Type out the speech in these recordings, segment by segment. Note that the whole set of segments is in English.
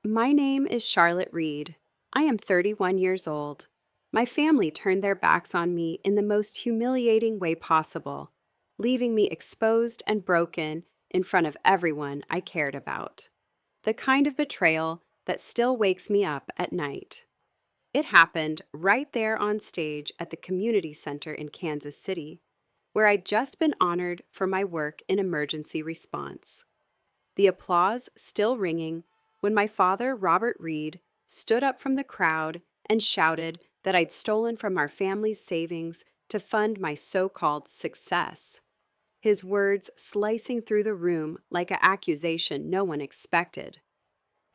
My name is Charlotte Reed. I am 31 years old. My family turned their backs on me in the most humiliating way possible, leaving me exposed and broken in front of everyone I cared about. The kind of betrayal that still wakes me up at night. It happened right there on stage at the community center in Kansas City, where I'd just been honored for my work in emergency response. The applause still ringing when my father, Robert Reed, stood up from the crowd and shouted that I'd stolen from our family's savings to fund my so-called success. His words slicing through the room like an accusation no one expected.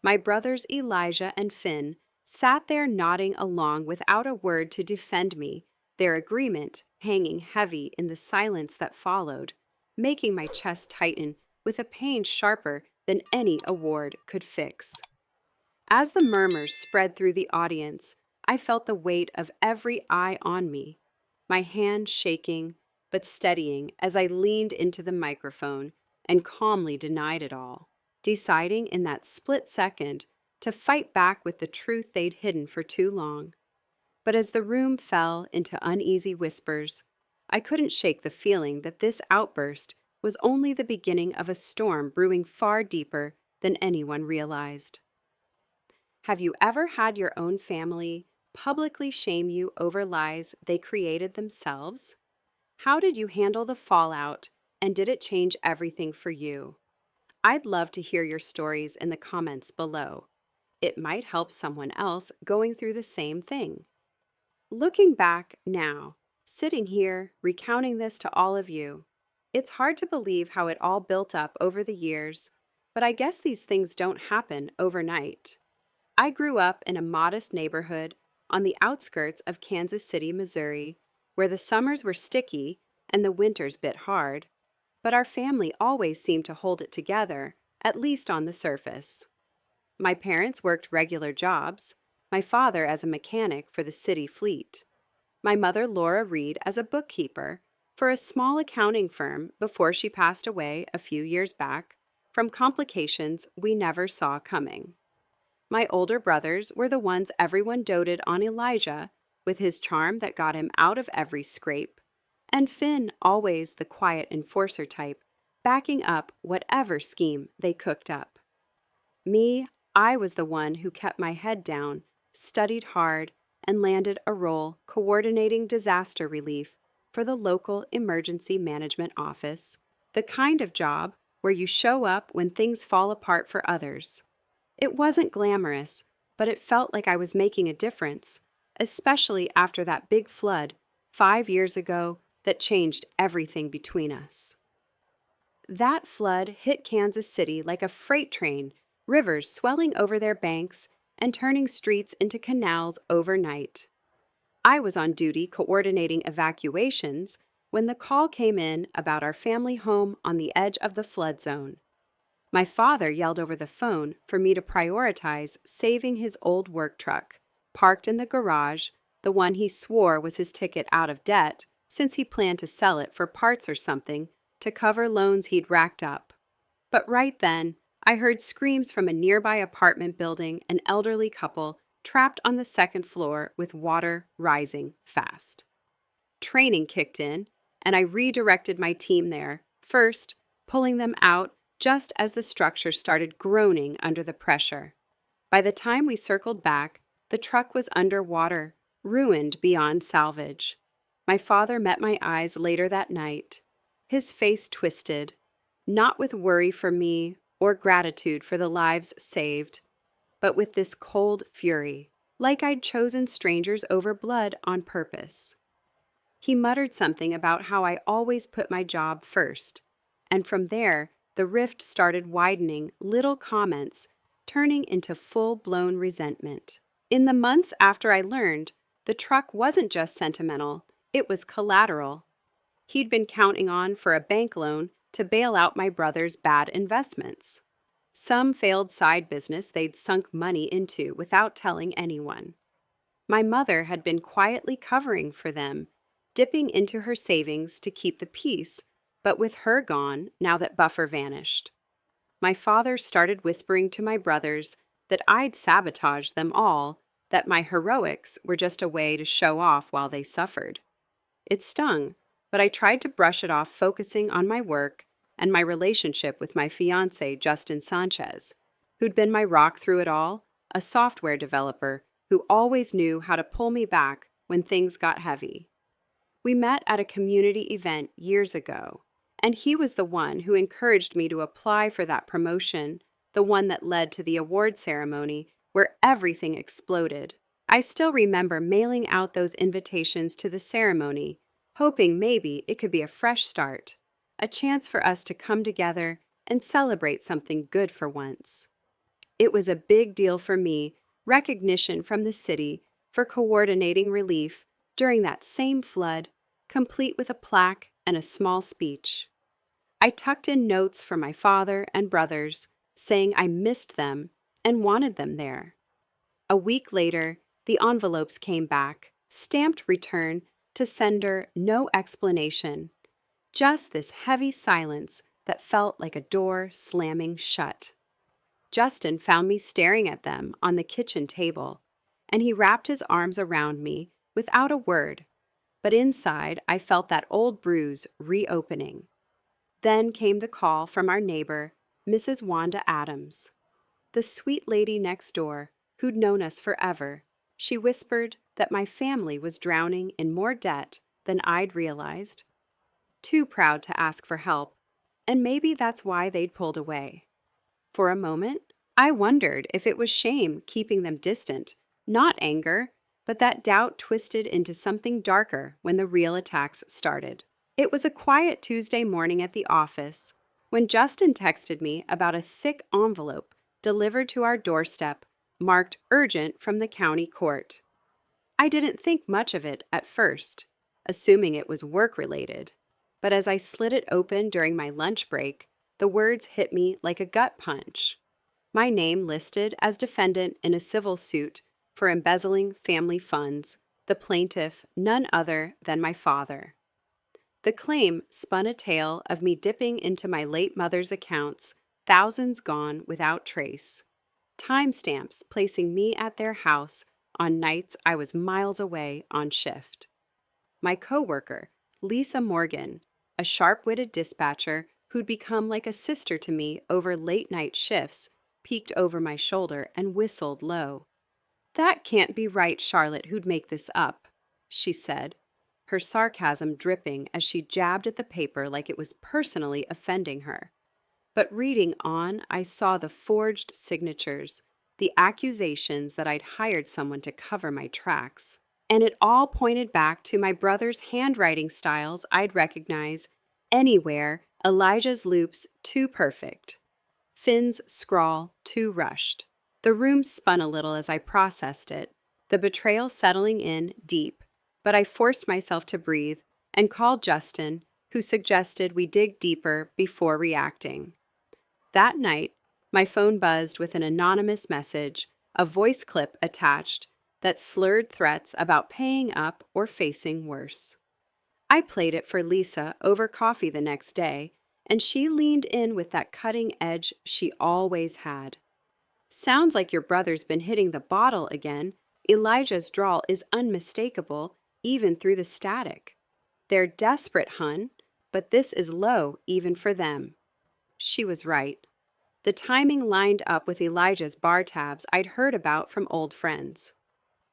My brothers Elijah and Finn sat there nodding along without a word to defend me, their agreement hanging heavy in the silence that followed, making my chest tighten with a pain sharper than any award could fix. As the murmurs spread through the audience, I felt the weight of every eye on me, my hand shaking but steadying as I leaned into the microphone and calmly denied it all, deciding in that split second to fight back with the truth they'd hidden for too long. But as the room fell into uneasy whispers, I couldn't shake the feeling that this outburst was only the beginning of a storm brewing far deeper than anyone realized. Have you ever had your own family publicly shame you over lies they created themselves? How did you handle the fallout, and did it change everything for you? I'd love to hear your stories in the comments below. It might help someone else going through the same thing. Looking back now, sitting here, recounting this to all of you, it's hard to believe how it all built up over the years, but I guess these things don't happen overnight. I grew up in a modest neighborhood on the outskirts of Kansas City, Missouri, where the summers were sticky and the winters bit hard, but our family always seemed to hold it together, at least on the surface. My parents worked regular jobs, my father as a mechanic for the city fleet, my mother Laura Reed as a bookkeeper for a small accounting firm before she passed away a few years back from complications we never saw coming. My older brothers were the ones everyone doted on Elijah, with his charm that got him out of every scrape, and Finn always the quiet enforcer type, backing up whatever scheme they cooked up. Me, I was the one who kept my head down, studied hard, and landed a role coordinating disaster relief for the local emergency management office, the kind of job where you show up when things fall apart for others. It wasn't glamorous, but it felt like I was making a difference, especially after that big flood 5 years ago that changed everything between us. That flood hit Kansas City like a freight train, rivers swelling over their banks and turning streets into canals overnight. I was on duty coordinating evacuations when the call came in about our family home on the edge of the flood zone. My father yelled over the phone for me to prioritize saving his old work truck, parked in the garage, the one he swore was his ticket out of debt, since he planned to sell it for parts or something to cover loans he'd racked up. But right then, I heard screams from a nearby apartment building, an elderly couple trapped on the second floor with water rising fast. Training kicked in, and I redirected my team there, first pulling them out just as the structure started groaning under the pressure. By the time we circled back, the truck was underwater, ruined beyond salvage. My father met my eyes later that night, his face twisted, not with worry for me or gratitude for the lives saved, but with this cold fury, like I'd chosen strangers over blood on purpose. He muttered something about how I always put my job first, and from there, the rift started widening, little comments turning into full-blown resentment. In the months after I learned, the truck wasn't just sentimental, it was collateral. He'd been counting on for a bank loan to bail out my brother's bad investments. Some failed side business they'd sunk money into without telling anyone. My mother had been quietly covering for them, dipping into her savings to keep the peace, but with her gone now that buffer vanished. My father started whispering to my brothers that I'd sabotaged them all, that my heroics were just a way to show off while they suffered. It stung, but I tried to brush it off, focusing on my work and my relationship with my fiancé, Justin Sanchez, who'd been my rock through it all, a software developer who always knew how to pull me back when things got heavy. We met at a community event years ago, and he was the one who encouraged me to apply for that promotion, the one that led to the award ceremony where everything exploded. I still remember mailing out those invitations to the ceremony, hoping maybe it could be a fresh start, a chance for us to come together and celebrate something good for once. It was a big deal for me, recognition from the city for coordinating relief during that same flood, complete with a plaque and a small speech. I tucked in notes for my father and brothers, saying I missed them and wanted them there. A week later, the envelopes came back, stamped return to sender, no explanation. Just this heavy silence that felt like a door slamming shut. Justin found me staring at them on the kitchen table, and he wrapped his arms around me without a word. But inside, I felt that old bruise reopening. Then came the call from our neighbor, Mrs. Wanda Adams, the sweet lady next door who'd known us forever. She whispered that my family was drowning in more debt than I'd realized, too proud to ask for help, and maybe that's why they'd pulled away. For a moment, I wondered if it was shame keeping them distant, not anger, but that doubt twisted into something darker when the real attacks started. It was a quiet Tuesday morning at the office when Justin texted me about a thick envelope delivered to our doorstep, marked urgent from the county court. I didn't think much of it at first, assuming it was work-related. But as I slid it open during my lunch break, the words hit me like a gut punch. My name listed as defendant in a civil suit for embezzling family funds, the plaintiff none other than my father. The claim spun a tale of me dipping into my late mother's accounts, thousands gone without trace. Timestamps placing me at their house on nights I was miles away on shift. My coworker, Lisa Morgan, a sharp-witted dispatcher who'd become like a sister to me over late-night shifts, peeked over my shoulder and whistled low. "That can't be right, Charlotte, who'd make this up," she said, her sarcasm dripping as she jabbed at the paper like it was personally offending her. But reading on, I saw the forged signatures, the accusations that I'd hired someone to cover my tracks. And it all pointed back to my brother's handwriting styles I'd recognize anywhere, Elijah's loops too perfect, Finn's scrawl too rushed. The room spun a little as I processed it, the betrayal settling in deep, but I forced myself to breathe and called Justin, who suggested we dig deeper before reacting. That night, my phone buzzed with an anonymous message, a voice clip attached that slurred threats about paying up or facing worse. I played it for Lisa over coffee the next day, and she leaned in with that cutting edge she always had. "Sounds like your brother's been hitting the bottle again. Elijah's drawl is unmistakable, even through the static. They're desperate, hun, but this is low even for them." She was right. The timing lined up with Elijah's bar tabs I'd heard about from old friends.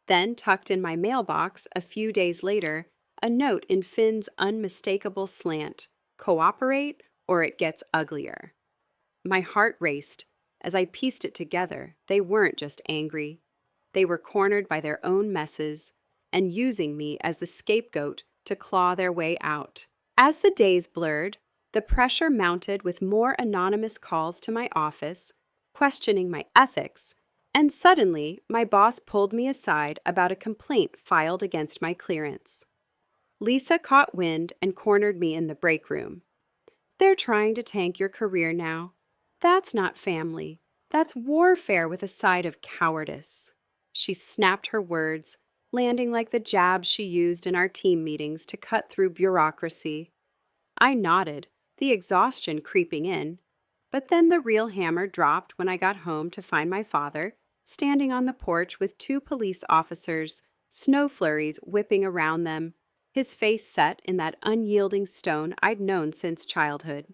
Then, tucked in my mailbox a few days later, a note in Finn's unmistakable slant: "Cooperate or it gets uglier." My heart raced. As I pieced it together, they weren't just angry. They were cornered by their own messes and using me as the scapegoat to claw their way out. As the days blurred, the pressure mounted with more anonymous calls to my office, questioning my ethics, and suddenly my boss pulled me aside about a complaint filed against my clearance. Lisa caught wind and cornered me in the break room. "They're trying to tank your career now. That's not family. That's warfare with a side of cowardice." She snapped her words, landing like the jabs she used in our team meetings to cut through bureaucracy. I nodded, the exhaustion creeping in. But then the real hammer dropped when I got home to find my father, standing on the porch with two police officers, snow flurries whipping around them, his face set in that unyielding stone I'd known since childhood.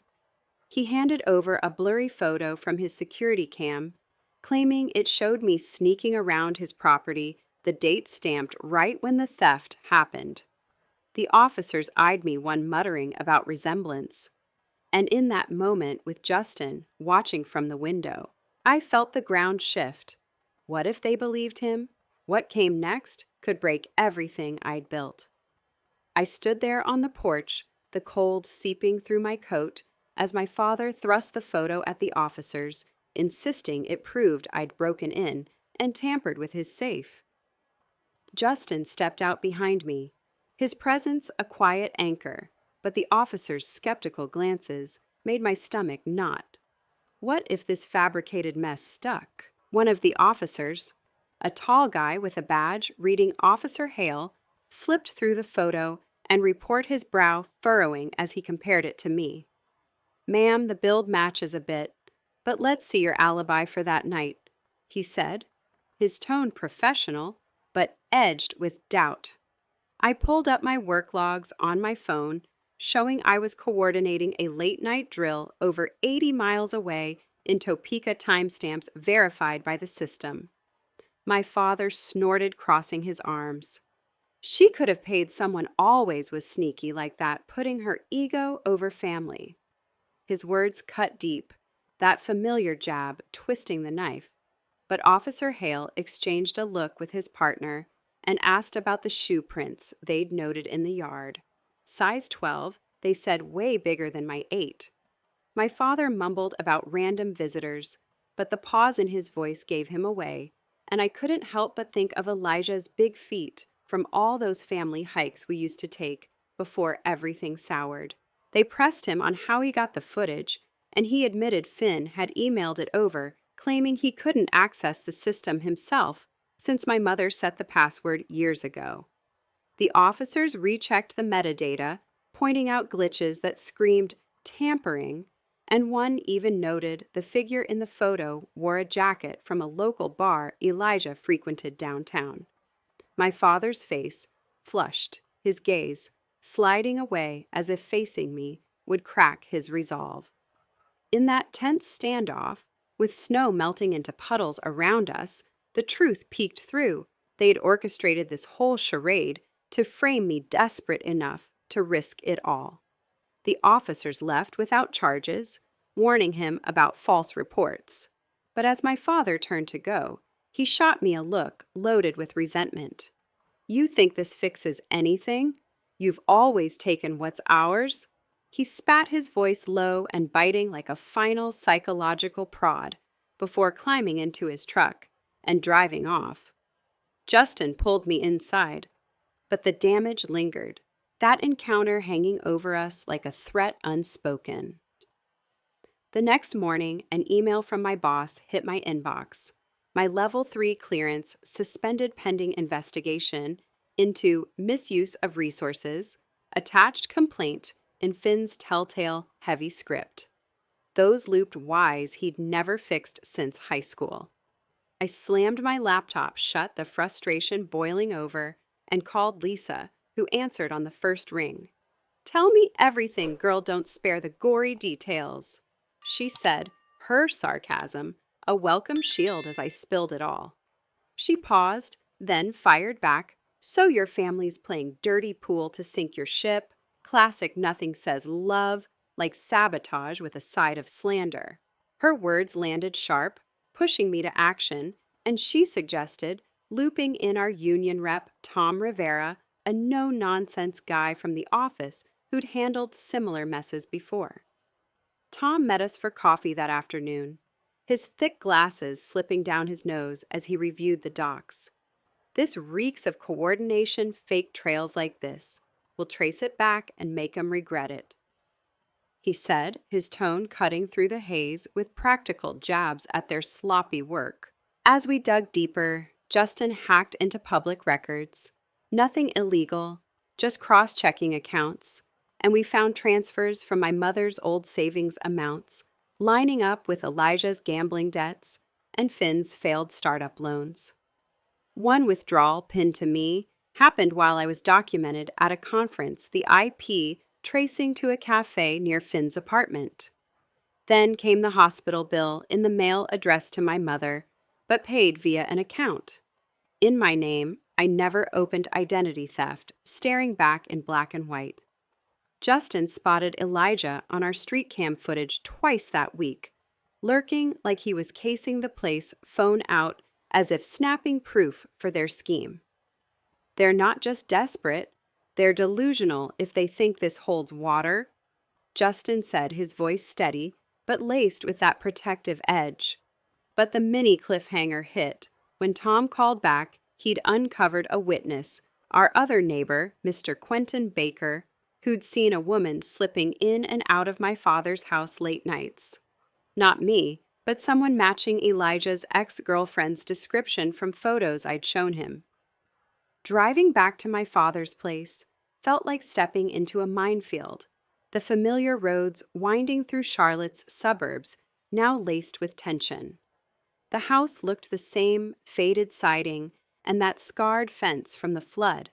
He handed over a blurry photo from his security cam, claiming it showed me sneaking around his property, the date stamped right when the theft happened. The officers eyed me, one muttering about resemblance. And in that moment, with Justin watching from the window, I felt the ground shift. What if they believed him? What came next could break everything I'd built. I stood there on the porch, the cold seeping through my coat, as my father thrust the photo at the officers, insisting it proved I'd broken in and tampered with his safe. Justin stepped out behind me, his presence a quiet anchor, but the officers' skeptical glances made my stomach knot. What if this fabricated mess stuck? One of the officers, a tall guy with a badge reading Officer Hale, flipped through the photo and report his brow furrowing as he compared it to me. "Ma'am, the build matches a bit, but let's see your alibi for that night," he said, his tone professional, but edged with doubt. I pulled up my work logs on my phone, showing I was coordinating a late-night drill over 80 miles away in Topeka timestamps verified by the system. My father snorted, crossing his arms. She could have paid someone always was sneaky like that, putting her ego over family. His words cut deep, that familiar jab twisting the knife. But Officer Hale exchanged a look with his partner and asked about the shoe prints they'd noted in the yard. Size 12, they said, way bigger than my 8. My father mumbled about random visitors, but the pause in his voice gave him away, and I couldn't help but think of Elijah's big feet from all those family hikes we used to take before everything soured. They pressed him on how he got the footage, and he admitted Finn had emailed it over, claiming he couldn't access the system himself since my mother set the password years ago. The officers rechecked the metadata, pointing out glitches that screamed tampering, and one even noted the figure in the photo wore a jacket from a local bar Elijah frequented downtown. My father's face flushed, his gaze sliding away as if facing me would crack his resolve. In that tense standoff, with snow melting into puddles around us, the truth peeked through. They'd orchestrated this whole charade to frame me desperate enough to risk it all. The officers left without charges, warning him about false reports. But as my father turned to go, he shot me a look loaded with resentment. "You think this fixes anything? You've always taken what's ours." He spat, his voice low and biting like a final psychological prod, before climbing into his truck and driving off. Justin pulled me inside, but the damage lingered, that encounter hanging over us like a threat unspoken. The next morning, an email from my boss hit my inbox. My Level 3 clearance suspended pending investigation into misuse of resources, attached complaint in Finn's telltale heavy script. Those looped Ys he'd never fixed since high school. I slammed my laptop shut, the frustration boiling over, and called Lisa, who answered on the first ring. "Tell me everything, girl, don't spare the gory details," she said, her sarcasm a welcome shield as I spilled it all. She paused, then fired back, "So your family's playing dirty pool to sink your ship. Classic nothing says love, like sabotage with a side of slander." Her words landed sharp, pushing me to action, and she suggested looping in our union rep, Tom Rivera, a no-nonsense guy from the office who'd handled similar messes before. Tom met us for coffee that afternoon, his thick glasses slipping down his nose as he reviewed the docs. "This reeks of coordination, fake trails like this. We'll trace it back and make 'em regret it," he said, his tone cutting through the haze with practical jabs at their sloppy work. As we dug deeper, Justin hacked into public records. Nothing illegal, just cross-checking accounts, and we found transfers from my mother's old savings amounts, lining up with Elijah's gambling debts, and Finn's failed startup loans. One withdrawal pinned to me happened while I was documented at a conference, the IP tracing to a cafe near Finn's apartment. Then came the hospital bill in the mail addressed to my mother, but paid via an account. In my name, I never opened identity theft, staring back in black and white. Justin spotted Elijah on our street cam footage twice that week, lurking like he was casing the place, phone out, as if snapping proof for their scheme. They're not just desperate, they're delusional if they think this holds water, Justin said, his voice steady, but laced with that protective edge. But the mini cliffhanger hit when Tom called back he'd uncovered a witness, our other neighbor, Mr. Quentin Baker, who'd seen a woman slipping in and out of my father's house late nights. Not me, but someone matching Elijah's ex-girlfriend's description from photos I'd shown him. Driving back to my father's place felt like stepping into a minefield, the familiar roads winding through Charlotte's suburbs now laced with tension. The house looked the same, faded siding and that scarred fence from the flood,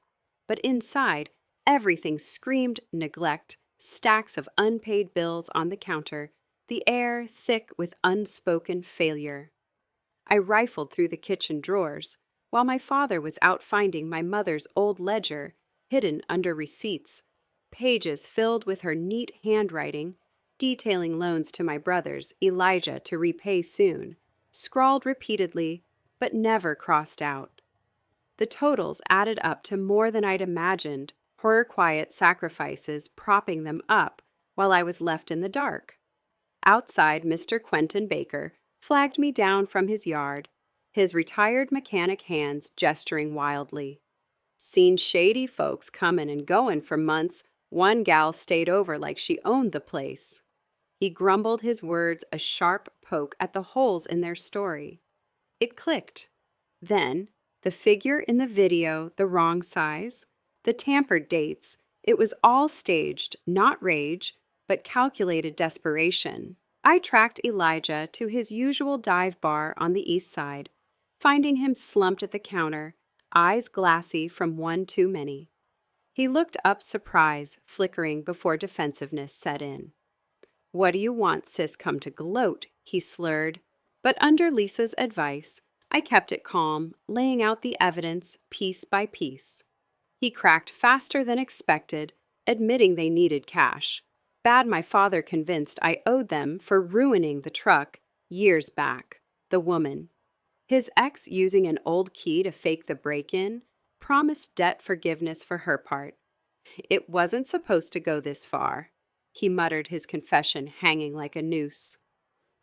but inside, everything screamed neglect, stacks of unpaid bills on the counter, the air thick with unspoken failure. I rifled through the kitchen drawers, while my father was out finding my mother's old ledger, hidden under receipts, pages filled with her neat handwriting, detailing loans to my brothers, Elijah to repay soon, scrawled repeatedly, but never crossed out. The totals added up to more than I'd imagined, horror-quiet sacrifices propping them up while I was left in the dark. Outside, Mr. Quentin Baker flagged me down from his yard, his retired mechanic hands gesturing wildly. Seen shady folks comin' and goin' for months. One gal stayed over like she owned the place. He grumbled his words a sharp poke at the holes in their story. It clicked. Then, the figure in the video, the wrong size, the tampered dates, it was all staged, not rage, but calculated desperation. I tracked Elijah to his usual dive bar on the east side, finding him slumped at the counter, eyes glassy from one too many. He looked up, surprise flickering before defensiveness set in. "What do you want, sis? Come to gloat," he slurred. But under Lisa's advice, I kept it calm, laying out the evidence piece by piece. He cracked faster than expected, admitting they needed cash. Bad my father convinced I owed them for ruining the truck years back. The woman. His ex using an old key to fake the break-in, promised debt forgiveness for her part. It wasn't supposed to go this far, he muttered, his confession hanging like a noose.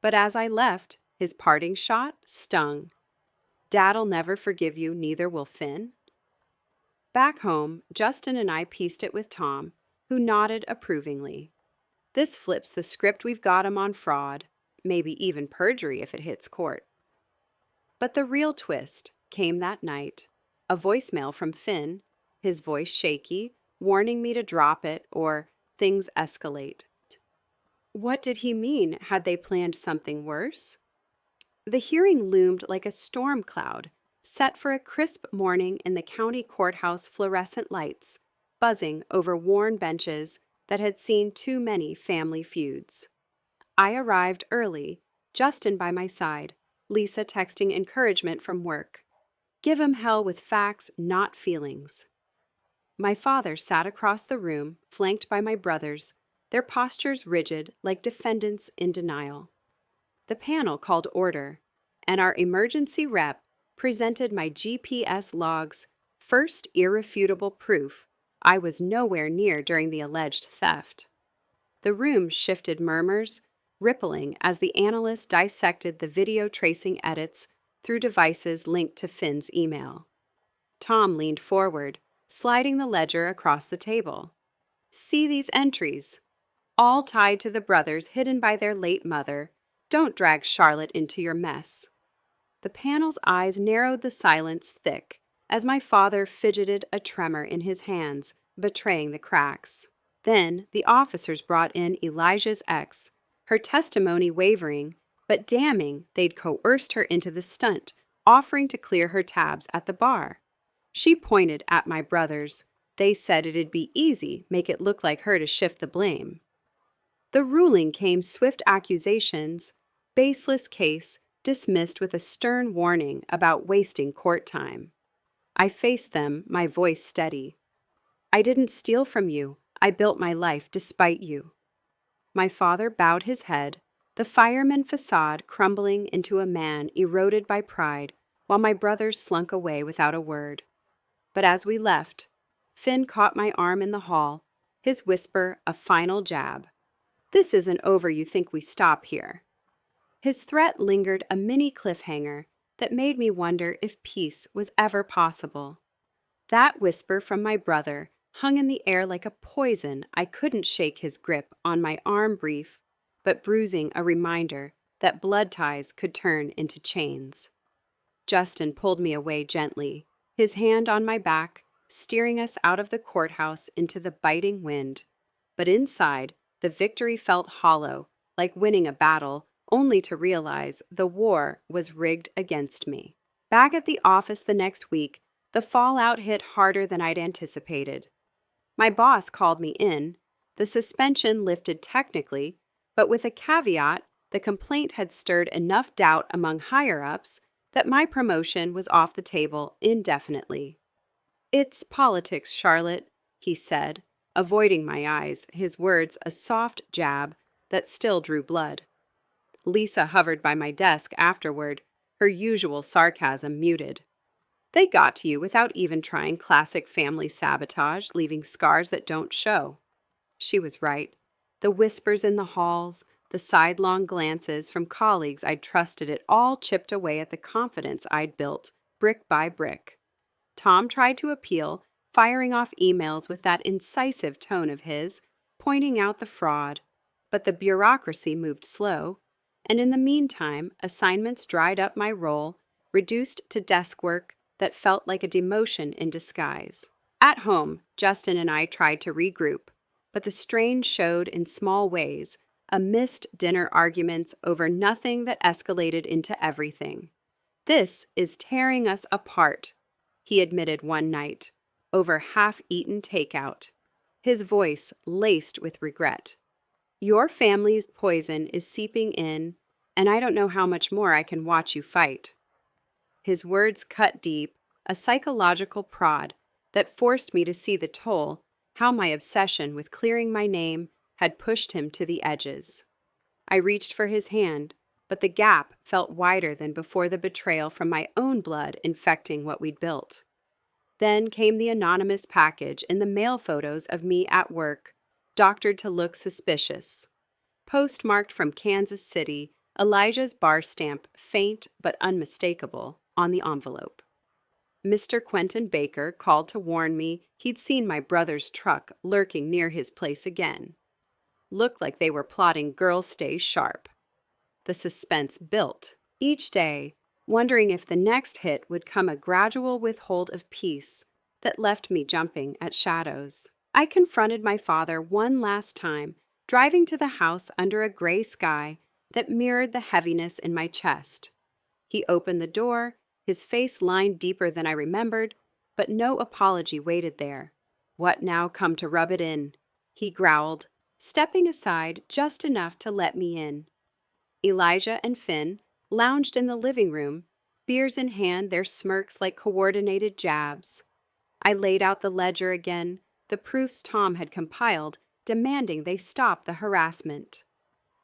But as I left, his parting shot stung. "Dad'll never forgive you, neither will Finn." Back home, Justin and I pieced it with Tom, who nodded approvingly. "This flips the script we've got him on fraud, maybe even perjury if it hits court." But the real twist came that night. A voicemail from Finn, his voice shaky, warning me to drop it or things escalate. What did he mean? Had they planned something worse? The hearing loomed like a storm cloud, set for a crisp morning in the county courthouse, fluorescent lights buzzing over worn benches that had seen too many family feuds. I arrived early, Justin by my side, Lisa texting encouragement from work. Give 'em hell with facts, not feelings. My father sat across the room, flanked by my brothers, their postures rigid like defendants in denial. The panel called order, and our emergency rep presented my GPS logs, first irrefutable proof I was nowhere near during the alleged theft. The room shifted, murmurs rippling as the analyst dissected the video tracing edits through devices linked to Finn's email. Tom leaned forward, sliding the ledger across the table. "See these entries? All tied to the brothers hidden by their late mother. Don't drag Charlotte into your mess." The panel's eyes narrowed, the silence thick, as my father fidgeted, a tremor in his hands, betraying the cracks. Then the officers brought in Elijah's ex, her testimony wavering, but damning they'd coerced her into the stunt, offering to clear her tabs at the bar. She pointed at my brothers. They said it'd be easy, make it look like her to shift the blame. The ruling came swift accusations, baseless case, dismissed with a stern warning about wasting court time. I faced them, my voice steady. I didn't steal from you. I built my life despite you. My father bowed his head, the fireman facade crumbling into a man eroded by pride, while my brothers slunk away without a word. But as we left, Finn caught my arm in the hall, his whisper a final jab. "This isn't over, you think we stop here." His threat lingered a mini cliffhanger that made me wonder if peace was ever possible. That whisper from my brother hung in the air like a poison. I couldn't shake his grip on my arm, brief, but bruising a reminder that blood ties could turn into chains. Justin pulled me away gently, his hand on my back, steering us out of the courthouse into the biting wind. But inside, the victory felt hollow, like winning a battle, only to realize the war was rigged against me. Back at the office the next week, the fallout hit harder than I'd anticipated. My boss called me in. The suspension lifted technically, but with a caveat, the complaint had stirred enough doubt among higher-ups that my promotion was off the table indefinitely. "It's politics, Charlotte," he said, avoiding my eyes, his words a soft jab that still drew blood. Lisa hovered by my desk afterward, her usual sarcasm muted. "They got to you without even trying classic family sabotage, leaving scars that don't show." She was right. The whispers in the halls, the sidelong glances from colleagues I'd trusted, it all chipped away at the confidence I'd built, brick by brick. Tom tried to appeal, firing off emails with that incisive tone of his, pointing out the fraud. But the bureaucracy moved slow, and in the meantime, assignments dried up my role, reduced to desk work that felt like a demotion in disguise. At home, Justin and I tried to regroup, but the strain showed in small ways, amidst dinner arguments over nothing that escalated into everything. "This is tearing us apart," he admitted one night, over half-eaten takeout, his voice laced with regret. "Your family's poison is seeping in, and I don't know how much more I can watch you fight." His words cut deep, a psychological prod that forced me to see the toll, how my obsession with clearing my name had pushed him to the edges. I reached for his hand, but the gap felt wider than before, the betrayal from my own blood infecting what we'd built. Then came the anonymous package in the mail, photos of me at work, doctored to look suspicious. Postmarked from Kansas City, Elijah's bar stamp, faint but unmistakable, on the envelope. Mr. Quentin Baker called to warn me he'd seen my brother's truck lurking near his place again. Looked like they were plotting "Girls Stay Sharp." The suspense built. Each day, wondering if the next hit would come, a gradual withhold of peace that left me jumping at shadows. I confronted my father one last time, driving to the house under a gray sky that mirrored the heaviness in my chest. He opened the door, his face lined deeper than I remembered, but no apology waited there. "What now, come to rub it in?" he growled, stepping aside just enough to let me in. Elijah and Finn lounged in the living room, beers in hand, their smirks like coordinated jabs. I laid out the ledger again, the proofs Tom had compiled, demanding they stop the harassment.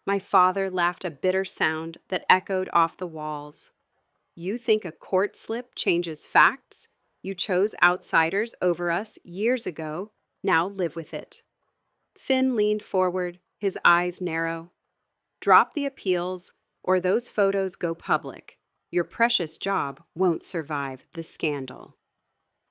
My father laughed a bitter sound that echoed off the walls. "You think a court slip changes facts? You chose outsiders over us years ago. Now live with it." Finn leaned forward, his eyes narrow. "Drop the appeals, or those photos go public. Your precious job won't survive the scandal."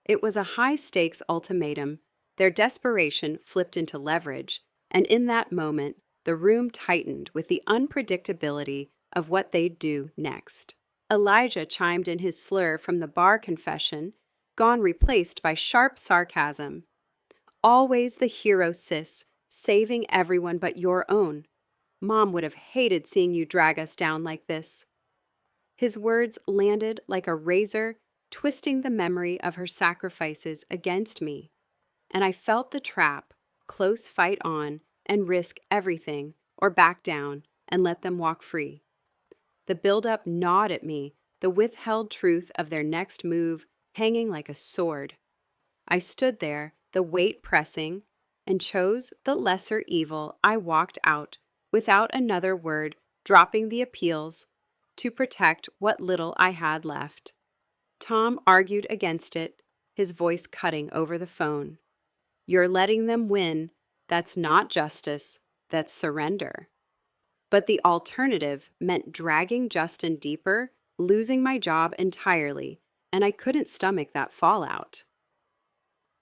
It was a high-stakes ultimatum. Their desperation flipped into leverage, and in that moment, the room tightened with the unpredictability of what they'd do next. Elijah chimed in his slur from the bar confession, gone replaced by sharp sarcasm. "Always the hero, sis, saving everyone but your own." Mom would have hated seeing you drag us down like this." His words landed like a razor, twisting the memory of her sacrifices against me, and I felt the trap: close fight on and risk everything, or back down and let them walk free. The buildup gnawed at me, the withheld truth of their next move hanging like a sword. I stood there, the weight pressing, and chose the lesser evil. I walked out, without another word, dropping the appeals to protect what little I had left. Tom argued against it, his voice cutting over the phone. "You're letting them win. That's not justice, that's surrender." But the alternative meant dragging Justin deeper, losing my job entirely, and I couldn't stomach that fallout.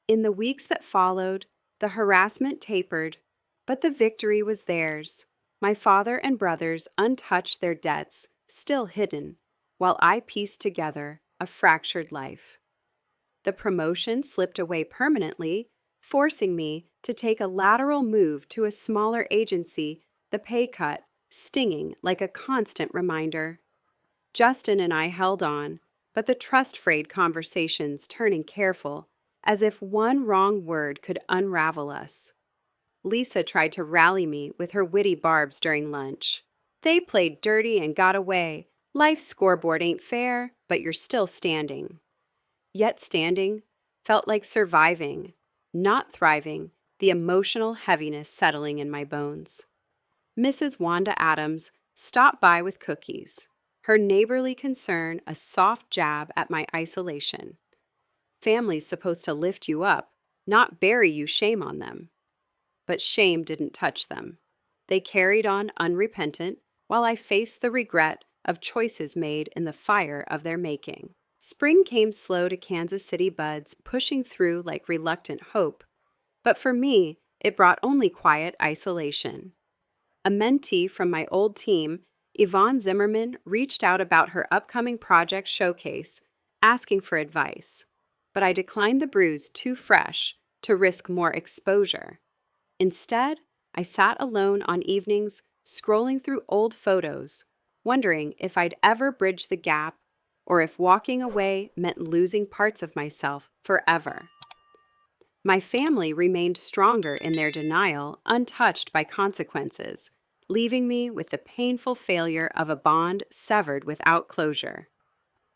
In the weeks that followed, the harassment tapered, but the victory was theirs. My father and brothers untouched, their debts still hidden, while I pieced together a fractured life. The promotion slipped away permanently, forcing me to take a lateral move to a smaller agency, the pay cut stinging like a constant reminder. Justin and I held on, but the trust-frayed conversations turning careful, as if one wrong word could unravel us. Lisa tried to rally me with her witty barbs during lunch. "They played dirty and got away. Life's scoreboard ain't fair, but you're still standing." Yet standing felt like surviving, not thriving, the emotional heaviness settling in my bones. Mrs. Wanda Adams stopped by with cookies, her neighborly concern a soft jab at my isolation. "Family's supposed to lift you up, not bury you, shame on them." But shame didn't touch them. They carried on unrepentant, while I faced the regret of choices made in the fire of their making. Spring came slow to Kansas City buds, pushing through like reluctant hope. But for me, it brought only quiet isolation. A mentee from my old team, Yvonne Zimmerman, reached out about her upcoming project showcase, asking for advice. But I declined the bruise too fresh to risk more exposure. Instead, I sat alone on evenings, scrolling through old photos, wondering if I'd ever bridge the gap or if walking away meant losing parts of myself forever. My family remained stronger in their denial, untouched by consequences, leaving me with the painful failure of a bond severed without closure.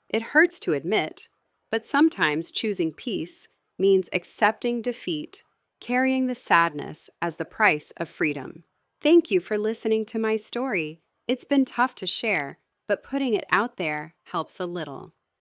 It hurts to admit, but sometimes choosing peace means accepting defeat, carrying the sadness as the price of freedom. Thank you for listening to my story. It's been tough to share, but putting it out there helps a little.